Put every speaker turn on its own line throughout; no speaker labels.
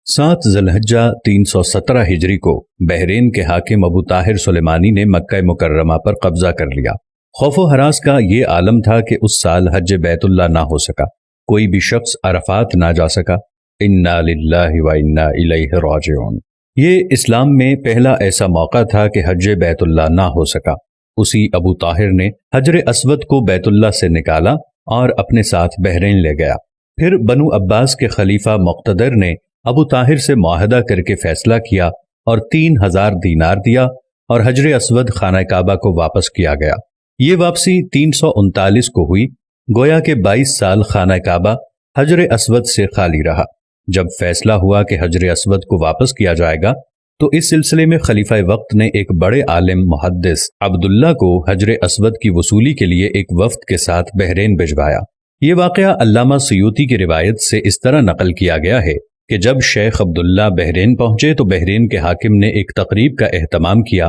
7 ذوالحجہ 317 ہجری کو بحرین کے حاکم ابو طاہر سلیمانی نے مکہ مکرمہ پر قبضہ کر لیا۔ خوف و ہراس کا یہ عالم تھا کہ اس سال حج بیت اللہ نہ ہو سکا، کوئی بھی شخص عرفات نہ جا سکا۔ انا للہ و انا الیہ راجعون۔ یہ اسلام میں پہلا ایسا موقع تھا کہ حج بیت اللہ نہ ہو سکا۔ اسی ابو طاہر نے حجر اسود کو بیت اللہ سے نکالا اور اپنے ساتھ بحرین لے گیا۔ پھر بنو عباس کے خلیفہ مقتدر نے ابو طاہر سے معاہدہ کر کے فیصلہ کیا اور 3000 دینار دیا اور حجر اسود خانہ کعبہ کو واپس کیا گیا۔ یہ واپسی 339 کو ہوئی، گویا کہ 22 سال خانہ کعبہ حجر اسود سے خالی رہا۔ جب فیصلہ ہوا کہ حجر اسود کو واپس کیا جائے گا تو اس سلسلے میں خلیفہ وقت نے ایک بڑے عالم محدث عبداللہ کو حجر اسود کی وصولی کے لیے ایک وفد کے ساتھ بحرین بھجوایا۔ یہ واقعہ علامہ سیوطی کی روایت سے اس طرح نقل کیا گیا ہے کہ جب شیخ عبداللہ بحرین پہنچے تو بحرین کے حاکم نے ایک تقریب کا اہتمام کیا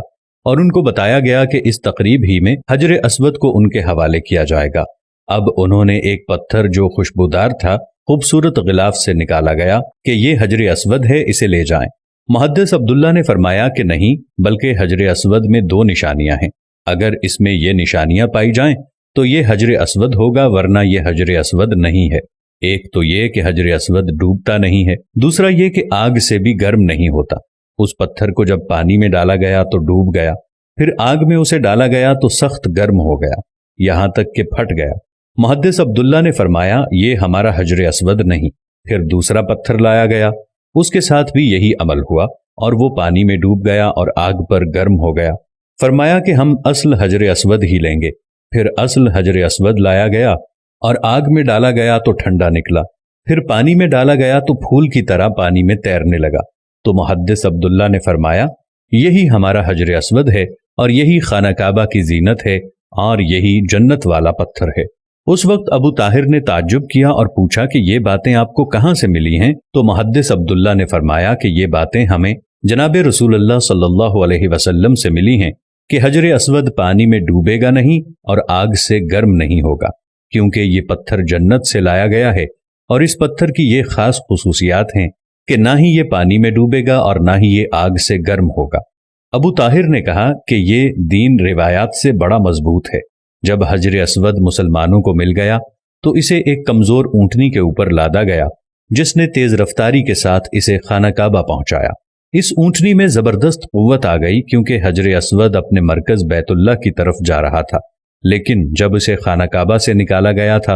اور ان کو بتایا گیا کہ اس تقریب ہی میں حجر اسود کو ان کے حوالے کیا جائے گا۔ اب انہوں نے ایک پتھر جو خوشبودار تھا خوبصورت غلاف سے نکالا گیا کہ یہ حجر اسود ہے، اسے لے جائیں۔ محدث عبداللہ نے فرمایا کہ نہیں، بلکہ حجر اسود میں 2 نشانیاں ہیں، اگر اس میں یہ نشانیاں پائی جائیں تو یہ حجر اسود ہوگا، ورنہ یہ حجر اسود نہیں ہے۔ ایک تو یہ کہ حجر اسود ڈوبتا نہیں ہے، دوسرا یہ کہ آگ سے بھی گرم نہیں ہوتا۔ اس پتھر کو جب پانی میں ڈالا گیا تو ڈوب گیا، پھر آگ میں اسے ڈالا گیا تو سخت گرم ہو گیا، یہاں تک کہ پھٹ گیا۔ محدث عبداللہ نے فرمایا یہ ہمارا حجر اسود نہیں۔ پھر دوسرا پتھر لایا گیا، اس کے ساتھ بھی یہی عمل ہوا اور وہ پانی میں ڈوب گیا اور آگ پر گرم ہو گیا۔ فرمایا کہ ہم اصل حجر اسود ہی لیں گے۔ پھر اصل حجر اسود لایا گیا اور آگ میں ڈالا گیا تو ٹھنڈا نکلا، پھر پانی میں ڈالا گیا تو پھول کی طرح پانی میں تیرنے لگا۔ تو محدث عبداللہ نے فرمایا یہی ہمارا حجر اسود ہے اور یہی خانہ کعبہ کی زینت ہے اور یہی جنت والا پتھر ہے۔ اس وقت ابو طاہر نے تعجب کیا اور پوچھا کہ یہ باتیں آپ کو کہاں سے ملی ہیں؟ تو محدث عبداللہ نے فرمایا کہ یہ باتیں ہمیں جناب رسول اللہ صلی اللہ علیہ وسلم سے ملی ہیں کہ حجر اسود پانی میں ڈوبے گا نہیں اور آگ سے گرم نہیں ہوگا، کیونکہ یہ پتھر جنت سے لایا گیا ہے اور اس پتھر کی یہ خاص خصوصیات ہیں کہ نہ ہی یہ پانی میں ڈوبے گا اور نہ ہی یہ آگ سے گرم ہوگا۔ ابو طاہر نے کہا کہ یہ دین روایات سے بڑا مضبوط ہے۔ جب حجر اسود مسلمانوں کو مل گیا تو اسے ایک کمزور اونٹنی کے اوپر لادا گیا، جس نے تیز رفتاری کے ساتھ اسے خانہ کعبہ پہنچایا۔ اس اونٹنی میں زبردست قوت آ گئی کیونکہ حجر اسود اپنے مرکز بیت اللہ کی طرف جا رہا تھا، لیکن جب اسے خانہ کعبہ سے نکالا گیا تھا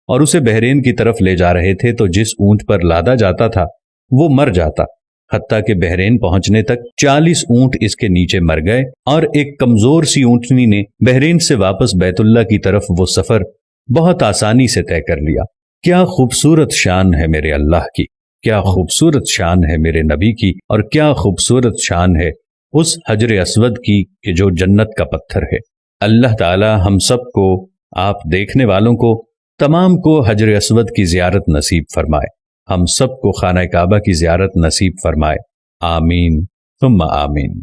اور اسے بحرین کی طرف لے جا رہے تھے تو جس اونٹ پر لادا جاتا تھا وہ مر جاتا، حتیٰ کہ بحرین پہنچنے تک 40 اونٹ اس کے نیچے مر گئے اور ایک کمزور سی اونٹنی نے بحرین سے واپس بیت اللہ کی طرف وہ سفر بہت آسانی سے طے کر لیا۔ کیا خوبصورت شان ہے میرے اللہ کی، کیا خوبصورت شان ہے میرے نبی کی، اور کیا خوبصورت شان ہے اس حجر اسود کی کہ جو جنت کا پتھر ہے۔ اللہ تعالی ہم سب کو، آپ دیکھنے والوں کو، تمام کو حجر اسود کی زیارت نصیب فرمائے، ہم سب کو خانہ کعبہ کی زیارت نصیب فرمائے، آمین ثم آمین۔